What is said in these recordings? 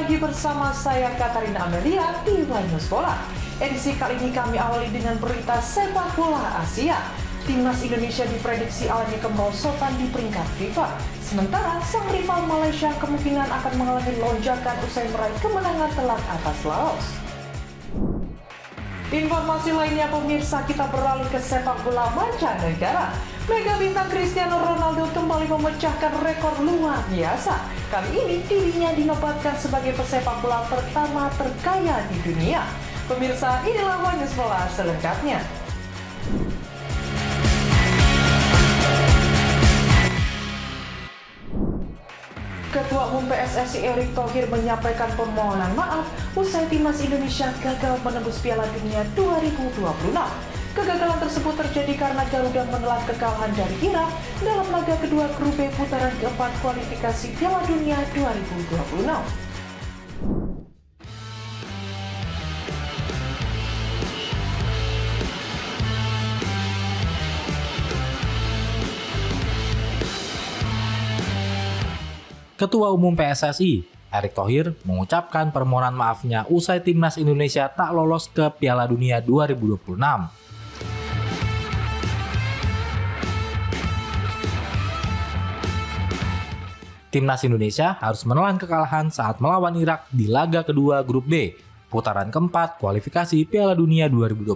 lagi bersama saya Katarina Amelia di News Bola. Edisi kali ini kami awali dengan berita sepak bola Asia. Timnas Indonesia diprediksi alami kemerosotan di peringkat FIFA. Sementara sang rival Malaysia kemungkinan akan mengalami lonjakan usai meraih kemenangan telak atas Laos. Informasi lainnya pemirsa, kita beralih ke sepak bola mancanegara. Mega bintang Cristiano Ronaldo kembali memecahkan rekor luar biasa. Kali ini dirinya dinobatkan sebagai pesepak bola pertama terkaya di dunia. Pemirsa, inilah News Bola selengkapnya. Ketua Umum PSSI Erick Thohir menyampaikan permohonan maaf usai timnas Indonesia gagal menembus Piala Dunia 2026. Kegagalan tersebut terjadi karena Garuda menelan kekalahan dari Irak dalam laga kedua grup B putaran keempat kualifikasi Piala Dunia 2026. Ketua Umum PSSI, Erick Thohir, mengucapkan permohonan maafnya usai timnas Indonesia tak lolos ke Piala Dunia 2026. Timnas Indonesia harus menelan kekalahan saat melawan Irak di laga kedua grup B, putaran keempat kualifikasi Piala Dunia 2026.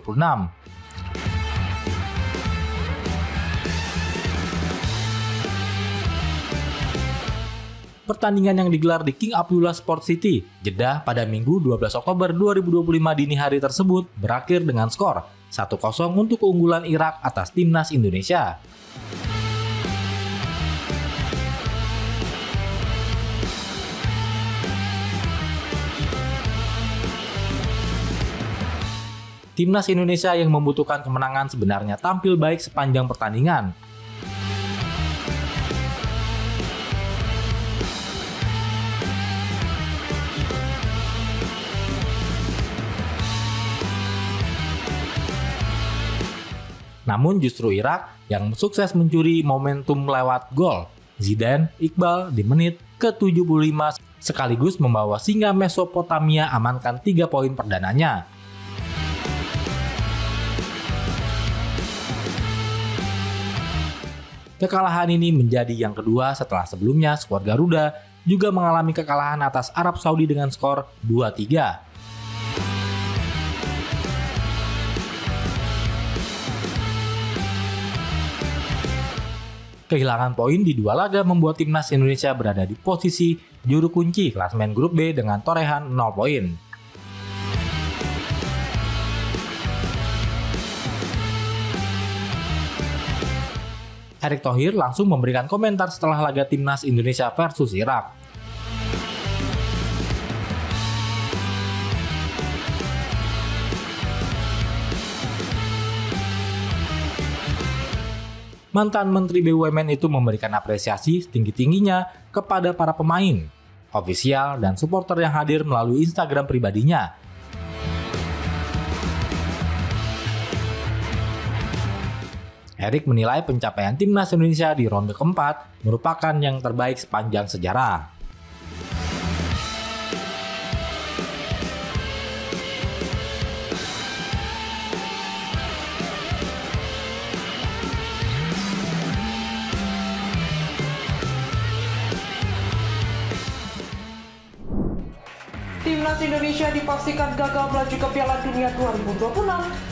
Pertandingan yang digelar di King Abdullah Sport City, Jeddah pada Minggu 12 Oktober 2025 dini hari tersebut berakhir dengan skor 1-0 untuk keunggulan Irak atas timnas Indonesia. Timnas Indonesia yang membutuhkan kemenangan sebenarnya tampil baik sepanjang pertandingan. Namun justru Irak yang sukses mencuri momentum lewat gol Zidane Iqbal di menit ke-75 sekaligus membawa singa Mesopotamia amankan 3 poin perdananya. Kekalahan ini menjadi yang kedua setelah sebelumnya skuad Garuda juga mengalami kekalahan atas Arab Saudi dengan skor 2-3. Kehilangan poin di dua laga membuat timnas Indonesia berada di posisi juru kunci klasemen grup B dengan torehan 0 poin. Erick Thohir langsung memberikan komentar setelah laga timnas Indonesia versus Irak. Mantan Menteri BUMN itu memberikan apresiasi setinggi-tingginya kepada para pemain, ofisial, dan supporter yang hadir melalui Instagram pribadinya. Erick menilai pencapaian timnas Indonesia di ronde keempat merupakan yang terbaik sepanjang sejarah. Timnas Indonesia dipastikan gagal melaju ke Piala Dunia 2026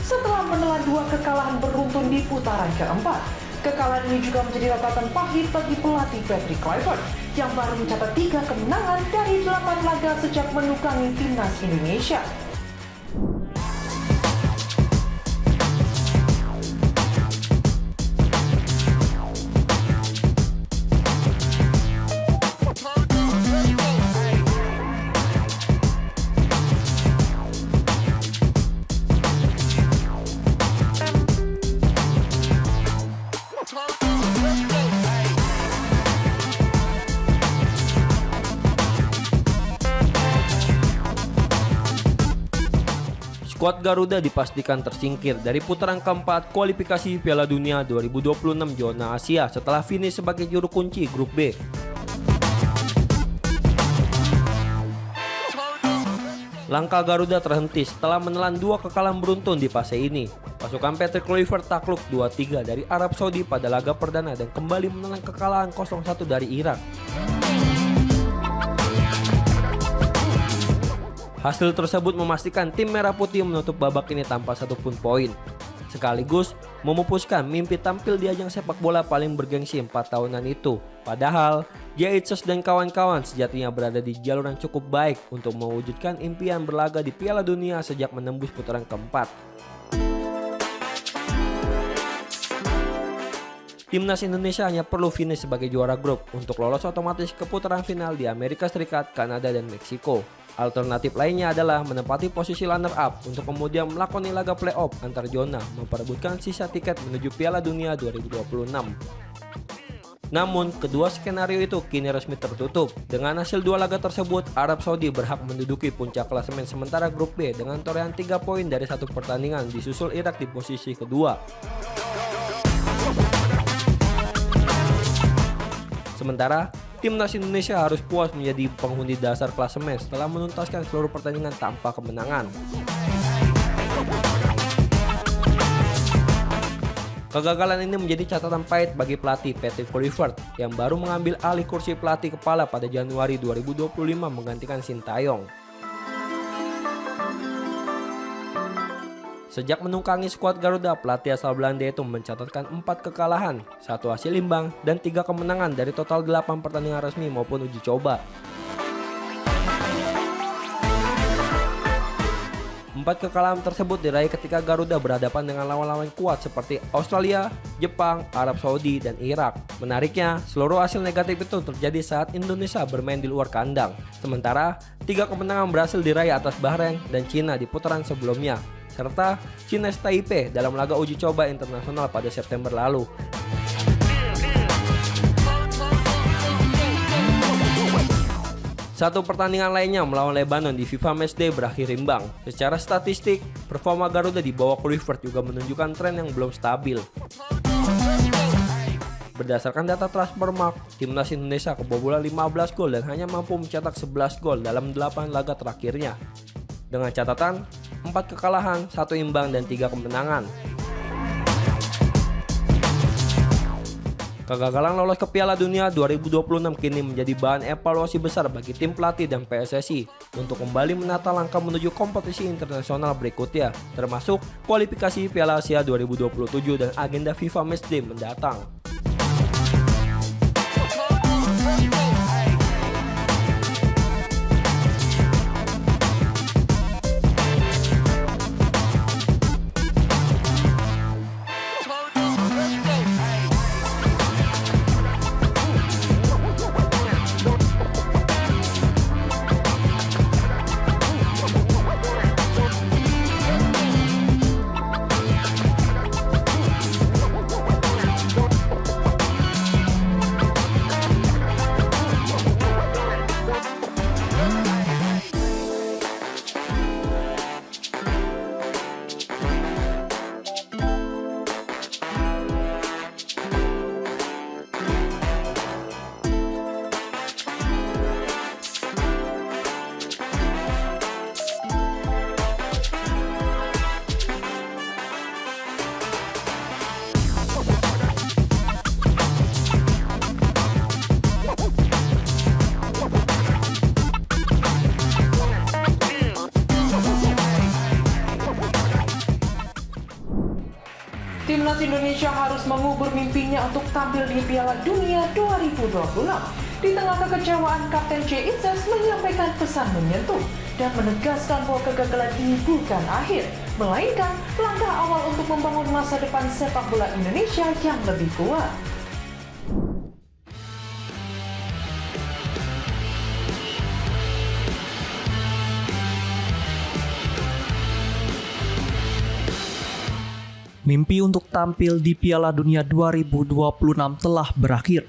setelah menelan 2 kekalahan beruntun di putaran keempat. Kekalahan ini juga menjadi catatan pahit bagi pelatih Patrick Kluivert yang baru mencatat 3 kemenangan dari 8 laga sejak menukangi timnas Indonesia. Skuad Garuda dipastikan tersingkir dari putaran keempat kualifikasi Piala Dunia 2026 zona Asia setelah finish sebagai juru kunci grup B. Langkah Garuda terhenti setelah menelan 2 kekalahan beruntun di fase ini. Pasukan Patrick Kluivert takluk 2-3 dari Arab Saudi pada laga perdana dan kembali menelan kekalahan 0-1 dari Irak. Hasil tersebut memastikan tim Merah Putih menutup babak ini tanpa satupun poin. Sekaligus memupuskan mimpi tampil di ajang sepak bola paling bergengsi 4 tahunan itu. Padahal, Jaitses dan kawan-kawan sejatinya berada di jalur yang cukup baik untuk mewujudkan impian berlaga di Piala Dunia sejak menembus putaran keempat. Timnas Indonesia hanya perlu finish sebagai juara grup untuk lolos otomatis ke putaran final di Amerika Serikat, Kanada, dan Meksiko. Alternatif lainnya adalah menempati posisi runner-up untuk kemudian melakoni laga playoff antar zona memperebutkan sisa tiket menuju Piala Dunia 2026. Namun, kedua skenario itu kini resmi tertutup. Dengan hasil 2 laga tersebut, Arab Saudi berhak menduduki puncak klasemen sementara grup B dengan torehan 3 poin dari 1 pertandingan, disusul Irak di posisi kedua. Sementara, Timnas Indonesia harus puas menjadi penghuni dasar klasemen setelah menuntaskan seluruh pertandingan tanpa kemenangan. Kegagalan ini menjadi catatan pahit bagi pelatih Patrick Kluivert yang baru mengambil alih kursi pelatih kepala pada Januari 2025 menggantikan Sintayong. Sejak menungkangi skuad Garuda, pelatih asal Belanda itu mencatatkan 4 kekalahan, 1 hasil imbang, dan 3 kemenangan dari total 8 pertandingan resmi maupun uji coba. 4 kekalahan tersebut diraih ketika Garuda berhadapan dengan lawan-lawan kuat seperti Australia, Jepang, Arab Saudi, dan Irak. Menariknya, seluruh hasil negatif itu terjadi saat Indonesia bermain di luar kandang. Sementara, 3 kemenangan berhasil diraih atas Bahrain dan Cina di putaran sebelumnya, serta Chinese Taipei dalam laga uji coba internasional pada September lalu. Satu pertandingan lainnya melawan Lebanon di FIFA Matchday berakhir imbang. Secara statistik, performa Garuda di bawah Kluivert juga menunjukkan tren yang belum stabil. Berdasarkan data Transfermarkt, Timnas Indonesia kebobolan 15 gol dan hanya mampu mencetak 11 gol dalam 8 laga terakhirnya. Dengan catatan 4 kekalahan, 1 imbang, dan 3 kemenangan. Kegagalan lolos ke Piala Dunia 2026 kini menjadi bahan evaluasi besar bagi tim pelatih dan PSSI untuk kembali menata langkah menuju kompetisi internasional berikutnya, termasuk kualifikasi Piala Asia 2027 dan agenda FIFA Matchday mendatang. Timnas Indonesia harus mengubur mimpinya untuk tampil di Piala Dunia 2026. Di tengah kekecewaan, Kapten Jaitses menyampaikan pesan menyentuh dan menegaskan bahwa kegagalan ini bukan akhir, melainkan langkah awal untuk membangun masa depan sepak bola Indonesia yang lebih kuat. Mimpi untuk tampil di Piala Dunia 2026 telah berakhir.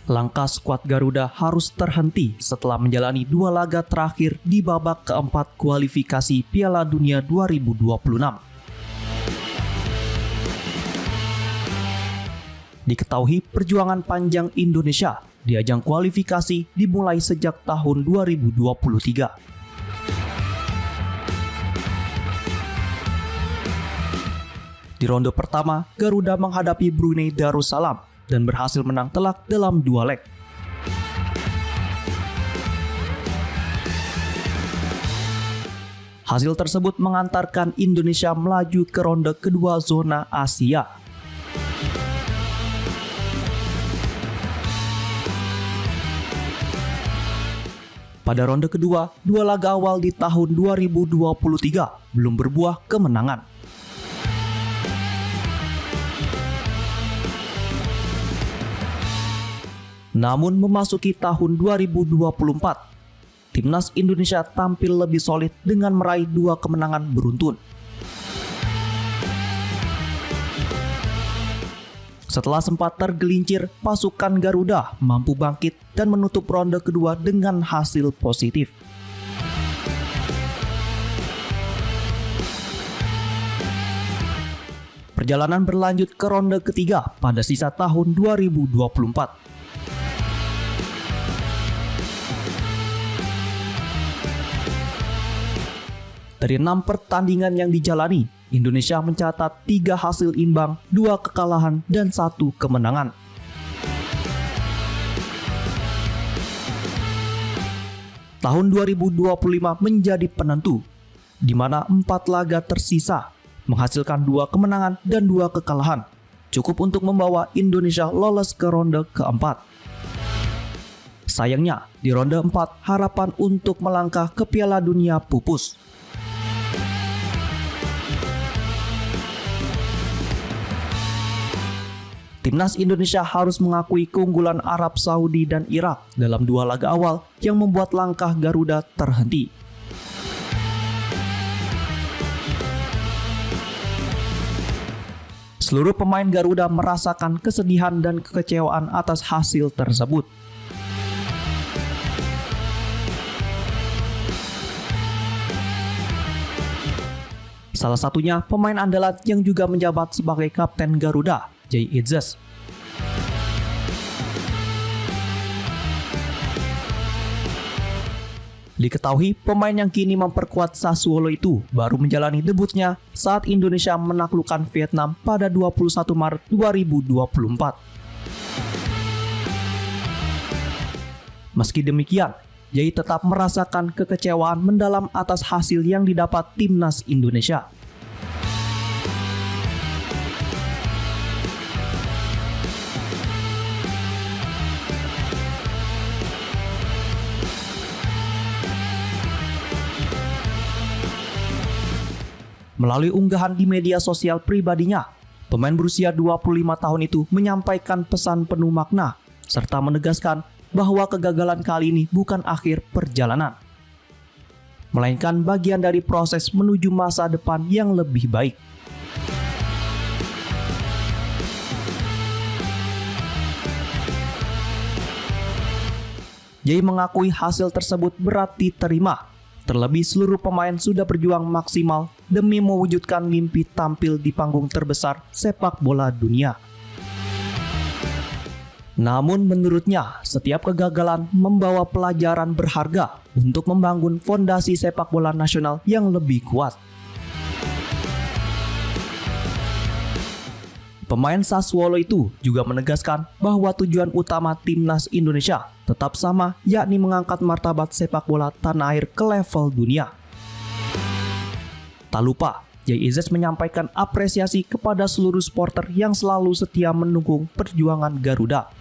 Langkah skuad Garuda harus terhenti setelah menjalani 2 laga terakhir di babak keempat kualifikasi Piala Dunia 2026. Diketahui perjuangan panjang Indonesia di ajang kualifikasi dimulai sejak tahun 2023. Di ronde pertama, Garuda menghadapi Brunei Darussalam dan berhasil menang telak dalam 2 leg. Hasil tersebut mengantarkan Indonesia melaju ke ronde kedua zona Asia. Pada ronde kedua, 2 laga awal di tahun 2023 belum berbuah kemenangan. Namun memasuki tahun 2024, Timnas Indonesia tampil lebih solid dengan meraih 2 kemenangan beruntun. Setelah sempat tergelincir, pasukan Garuda mampu bangkit dan menutup ronde kedua dengan hasil positif. Perjalanan berlanjut ke ronde ketiga pada sisa tahun 2024. Dari 6 pertandingan yang dijalani, Indonesia mencatat 3 hasil imbang, 2 kekalahan, dan 1 kemenangan. Tahun 2025 menjadi penentu, di mana 4 laga tersisa menghasilkan 2 kemenangan dan 2 kekalahan, cukup untuk membawa Indonesia lolos ke ronde keempat. Sayangnya, di ronde 4 harapan untuk melangkah ke Piala Dunia pupus. Timnas Indonesia harus mengakui keunggulan Arab Saudi dan Irak dalam 2 laga awal yang membuat langkah Garuda terhenti. Seluruh pemain Garuda merasakan kesedihan dan kekecewaan atas hasil tersebut. Salah satunya pemain andalan yang juga menjabat sebagai kapten Garuda, Jay Itzes. Diketahui pemain yang kini memperkuat Sassuolo itu baru menjalani debutnya saat Indonesia menaklukkan Vietnam pada 21 Maret 2024. Meski demikian, Jay tetap merasakan kekecewaan mendalam atas hasil yang didapat Timnas Indonesia. Melalui unggahan di media sosial pribadinya, pemain berusia 25 tahun itu menyampaikan pesan penuh makna serta menegaskan bahwa kegagalan kali ini bukan akhir perjalanan, melainkan bagian dari proses menuju masa depan yang lebih baik. Jay mengakui hasil tersebut berat diterima. Terlebih seluruh pemain sudah berjuang maksimal demi mewujudkan mimpi tampil di panggung terbesar sepak bola dunia. Namun menurutnya, setiap kegagalan membawa pelajaran berharga untuk membangun fondasi sepak bola nasional yang lebih kuat. Pemain Sassuolo itu juga menegaskan bahwa tujuan utama Timnas Indonesia tetap sama, yakni mengangkat martabat sepak bola tanah air ke level dunia. Tak lupa, Jay Itzes menyampaikan apresiasi kepada seluruh supporter yang selalu setia mendukung perjuangan Garuda.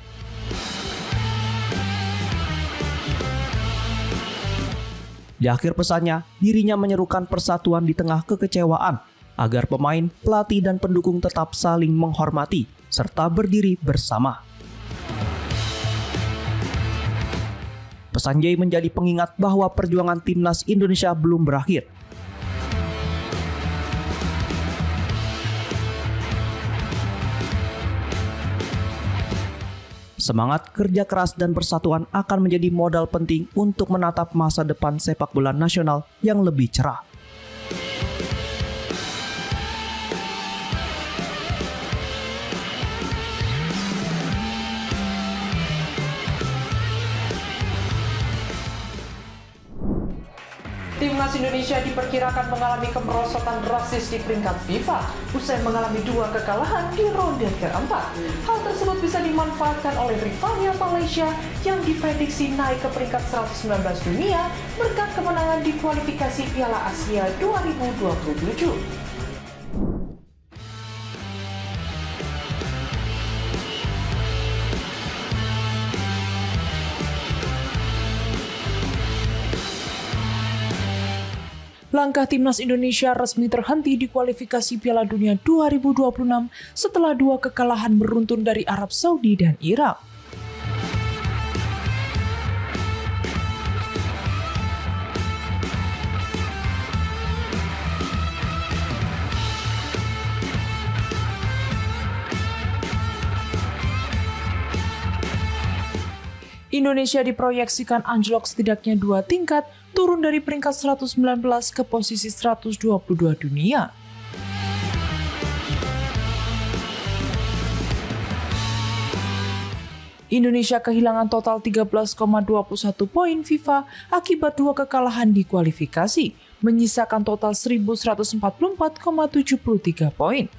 Di akhir pesannya, dirinya menyerukan persatuan di tengah kekecewaan, agar pemain, pelatih, dan pendukung tetap saling menghormati serta berdiri bersama. Pesan Jay menjadi pengingat bahwa perjuangan Timnas Indonesia belum berakhir. Semangat, kerja keras, dan persatuan akan menjadi modal penting untuk menatap masa depan sepak bola nasional yang lebih cerah. Timnas Indonesia diperkirakan mengalami kemerosotan drastis di peringkat FIFA usai mengalami 2 kekalahan di ronde keempat. Hal tersebut bisa dimanfaatkan oleh rivalnya Malaysia yang diprediksi naik ke peringkat 119 dunia berkat kemenangan di kualifikasi Piala Asia 2027. Langkah Timnas Indonesia resmi terhenti di kualifikasi Piala Dunia 2026 setelah 2 kekalahan beruntun dari Arab Saudi dan Irak. Indonesia diproyeksikan anjlok setidaknya 2 tingkat, turun dari peringkat 119 ke posisi 122 dunia. Indonesia kehilangan total 13,21 poin FIFA akibat 2 kekalahan di kualifikasi, menyisakan total 1.144,73 poin.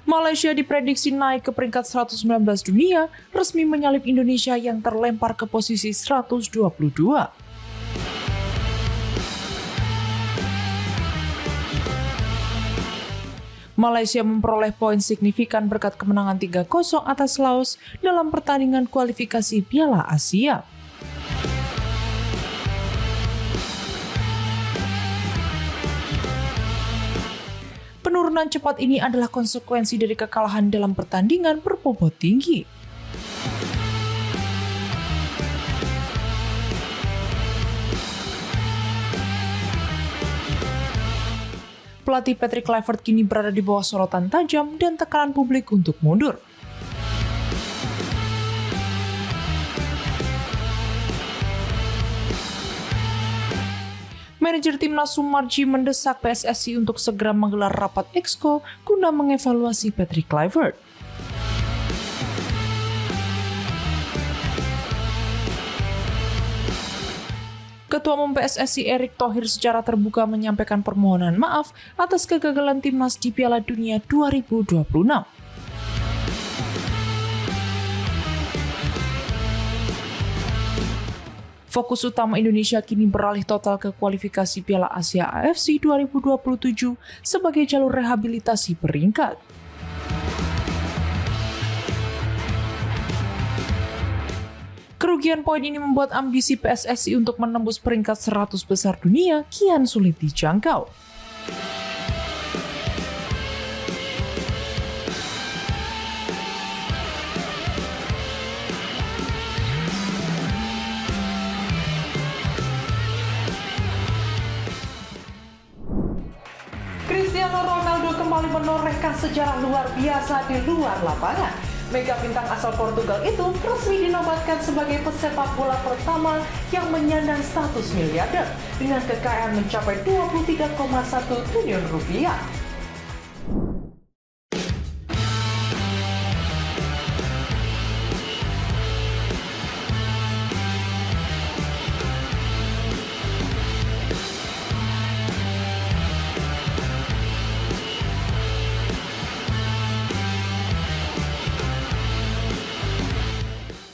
Malaysia diprediksi naik ke peringkat 119 dunia, resmi menyalip Indonesia yang terlempar ke posisi 122. Malaysia memperoleh poin signifikan berkat kemenangan 3-0 atas Laos dalam pertandingan kualifikasi Piala Asia. Penurunan cepat ini adalah konsekuensi dari kekalahan dalam pertandingan berbobot tinggi. Pelatih Patrick Kluivert kini berada di bawah sorotan tajam dan tekanan publik untuk mundur. Manajer Timnas Sumarji mendesak PSSI untuk segera menggelar rapat Exco guna mengevaluasi Patrick Kluivert. Ketua Umum PSSI Erick Thohir secara terbuka menyampaikan permohonan maaf atas kegagalan Timnas di Piala Dunia 2026. Fokus utama Indonesia kini beralih total ke kualifikasi Piala Asia AFC 2027 sebagai jalur rehabilitasi peringkat. Kerugian poin ini membuat ambisi PSSI untuk menembus peringkat 100 besar dunia kian sulit dijangkau. Cristiano Ronaldo kembali menorehkan sejarah luar biasa di luar lapangan. Mega bintang asal Portugal itu resmi dinobatkan sebagai pesepak bola pertama yang menyandang status miliarder dengan kekayaan mencapai 23,1 triliun rupiah.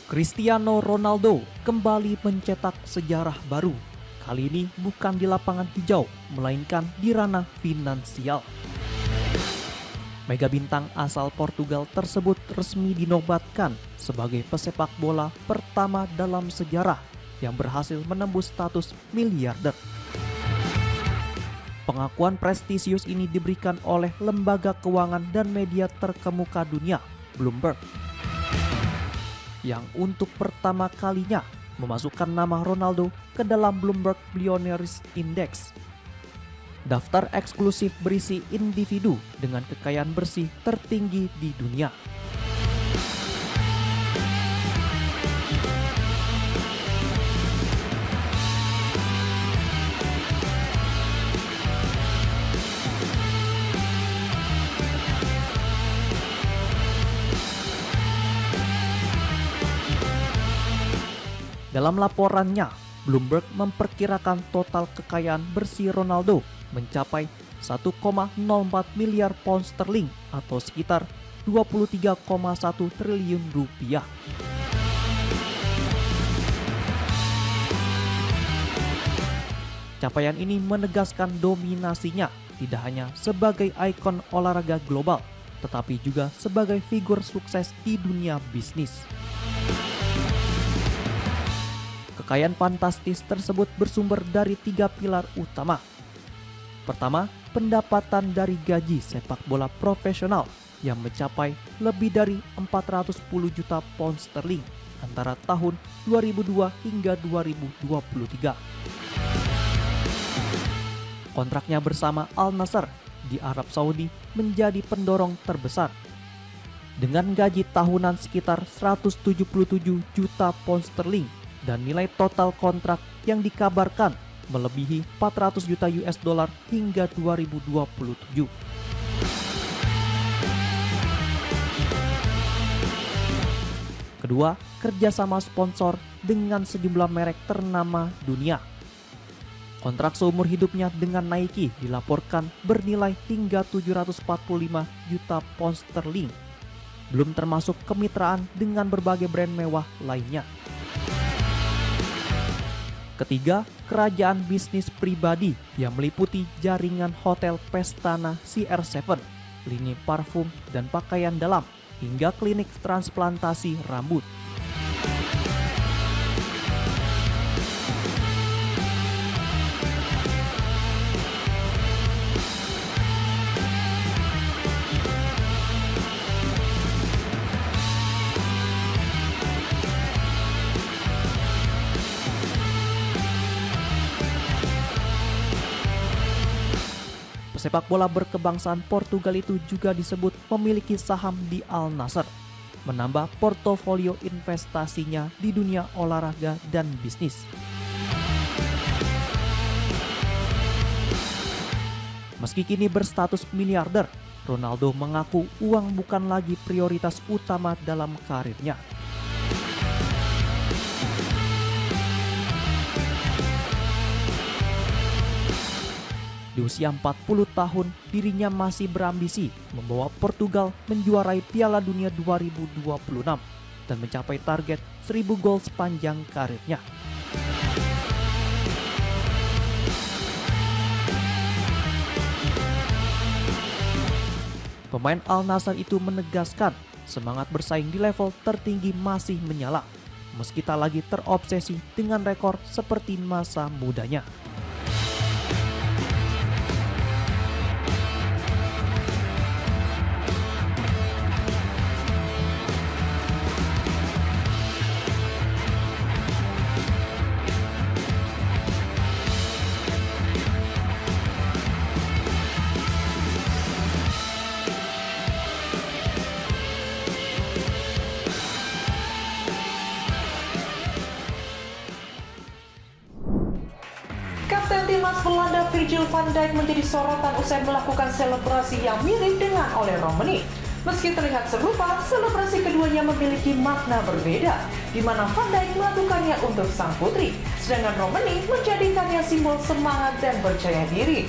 Cristiano Ronaldo kembali mencetak sejarah baru. Kali ini bukan di lapangan hijau, melainkan di ranah finansial. Mega bintang asal Portugal tersebut resmi dinobatkan sebagai pesepak bola pertama dalam sejarah yang berhasil menembus status miliarder. Pengakuan prestisius ini diberikan oleh lembaga keuangan dan media terkemuka dunia, Bloomberg, yang untuk pertama kalinya memasukkan nama Ronaldo ke dalam Bloomberg Billionaires Index. Daftar eksklusif berisi individu dengan kekayaan bersih tertinggi di dunia. Dalam laporannya, Bloomberg memperkirakan total kekayaan bersih Ronaldo mencapai 1,04 miliar pound sterling atau sekitar 23,1 triliun rupiah. Capaian ini menegaskan dominasinya tidak hanya sebagai ikon olahraga global, tetapi juga sebagai figur sukses di dunia bisnis. Kekayaan fantastis tersebut bersumber dari 3 pilar utama. Pertama, pendapatan dari gaji sepak bola profesional yang mencapai lebih dari 410 juta pound sterling antara tahun 2002 hingga 2023. Kontraknya bersama Al Nassr di Arab Saudi menjadi pendorong terbesar. Dengan gaji tahunan sekitar 177 juta pound sterling dan nilai total kontrak yang dikabarkan melebihi 400 juta US dollar hingga 2027. Kedua, kerjasama sponsor dengan sejumlah merek ternama dunia. Kontrak seumur hidupnya dengan Nike dilaporkan bernilai hingga 745 juta pound sterling, belum termasuk kemitraan dengan berbagai brand mewah lainnya. Ketiga, kerajaan bisnis pribadi yang meliputi jaringan hotel Pestana CR7, lini parfum dan pakaian dalam, hingga klinik transplantasi rambut. Pesepak bola berkebangsaan Portugal itu juga disebut memiliki saham di Al Nassr, menambah portofolio investasinya di dunia olahraga dan bisnis. Meski kini berstatus miliarder, Ronaldo mengaku uang bukan lagi prioritas utama dalam karirnya. Di usia 40 tahun, dirinya masih berambisi membawa Portugal menjuarai Piala Dunia 2026 dan mencapai target 1000 gol sepanjang karirnya. Pemain Al Nassr itu menegaskan semangat bersaing di level tertinggi masih menyala, meski tak lagi terobsesi dengan rekor seperti masa mudanya. Kapten timnas Belanda Virgil van Dijk menjadi sorotan usai melakukan selebrasi yang mirip dengan oleh Romani. Meski terlihat serupa, selebrasi keduanya memiliki makna berbeda, di mana Van Dijk melakukannya untuk sang putri, sedangkan Romani menjadikannya simbol semangat dan percaya diri.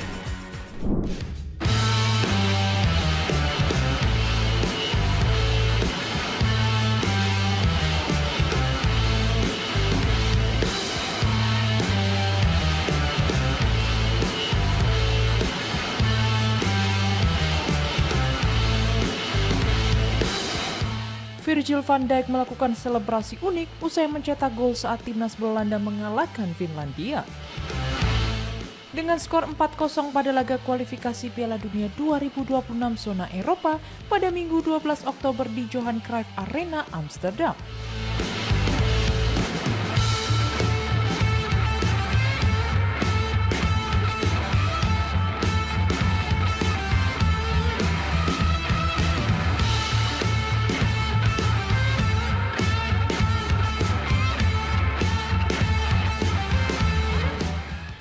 Virgil van Dijk melakukan selebrasi unik usai mencetak gol saat timnas Belanda mengalahkan Finlandia. Dengan skor 4-0 pada laga kualifikasi Piala Dunia 2026 zona Eropa pada Minggu 12 Oktober di Johan Cruyff Arena, Amsterdam.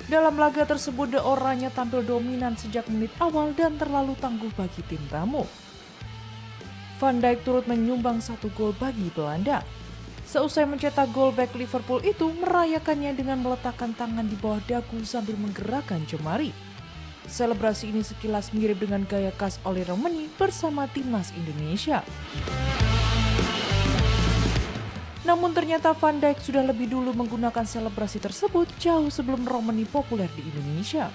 Dalam laga tersebut, De Oranje tampil dominan sejak menit awal dan terlalu tangguh bagi tim tamu. Van Dijk turut menyumbang 1 gol bagi Belanda. Seusai mencetak gol, bek Liverpool itu merayakannya dengan meletakkan tangan di bawah dagu sambil menggerakkan jemari. Selebrasi ini sekilas mirip dengan gaya khas Oli Romani bersama timnas Indonesia. Namun ternyata Van Dijk sudah lebih dulu menggunakan selebrasi tersebut jauh sebelum Romani populer di Indonesia.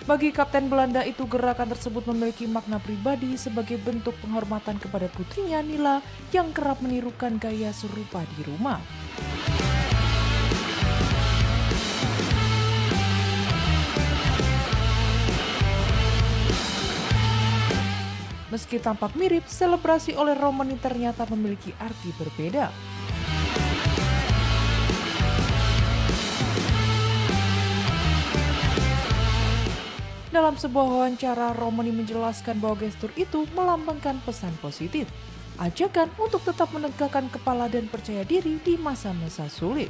Bagi Kapten Belanda itu, gerakan tersebut memiliki makna pribadi sebagai bentuk penghormatan kepada putrinya Nila yang kerap menirukan gaya serupa di rumah. Meski tampak mirip, selebrasi oleh Romani ternyata memiliki arti berbeda. Dalam sebuah wawancara, Romani menjelaskan bahwa gestur itu melambangkan pesan positif, ajakan untuk tetap menegakkan kepala dan percaya diri di masa-masa sulit.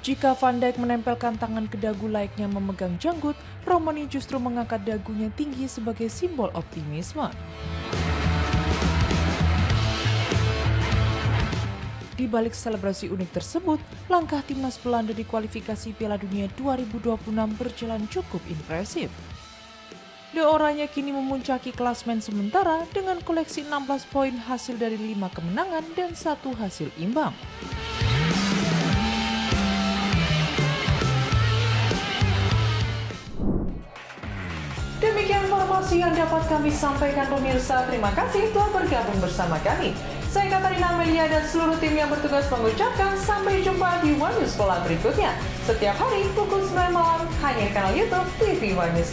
Jika Van Dijk menempelkan tangan ke dagu layaknya memegang janggut, Romani justru mengangkat dagunya tinggi sebagai simbol optimisme. Di balik selebrasi unik tersebut, langkah timnas Belanda di kualifikasi Piala Dunia 2026 berjalan cukup impresif. The Oranye kini memuncaki klasmen sementara dengan koleksi 16 poin hasil dari 5 kemenangan dan 1 hasil imbang. Demikian informasi yang dapat kami sampaikan pemirsa. Terima kasih telah bergabung bersama kami. Saya Katarina Amelia dan seluruh tim yang bertugas mengucapkan sampai jumpa di One News Pola berikutnya. Setiap hari pukul 9 malam hanya di kanal YouTube TV One News.